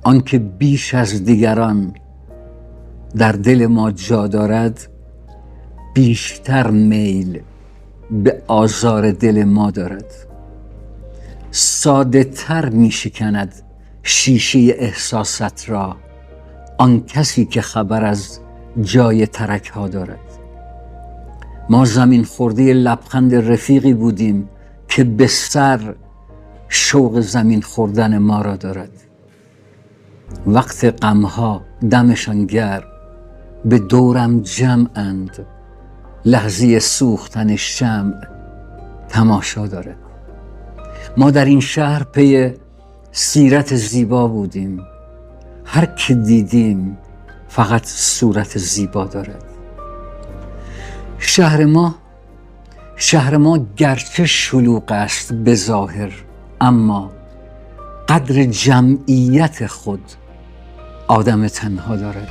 آنکه بیش از دیگران در دل ما جا دارد بیشتر میل به آزار دل ما دارد. ساده تر می شکند شیشه احساسات را آن کسی که خبر از جای ترک ها دارد. ما زمین خورده لبخند رفیقی بودیم که به سر شوق زمین خوردن ما را دارد. وقت غمها دمشان گرم به دورم جمعند، لحظه سوختن شمع تماشا دارد. ما در این شهر پی سیرت زیبا بودیم، هر که دیدیم فقط صورت زیبا دارد. شهر ما گرچه شلوغ است به ظاهر، اما قدر جمعیت خود آدم تنها دارد.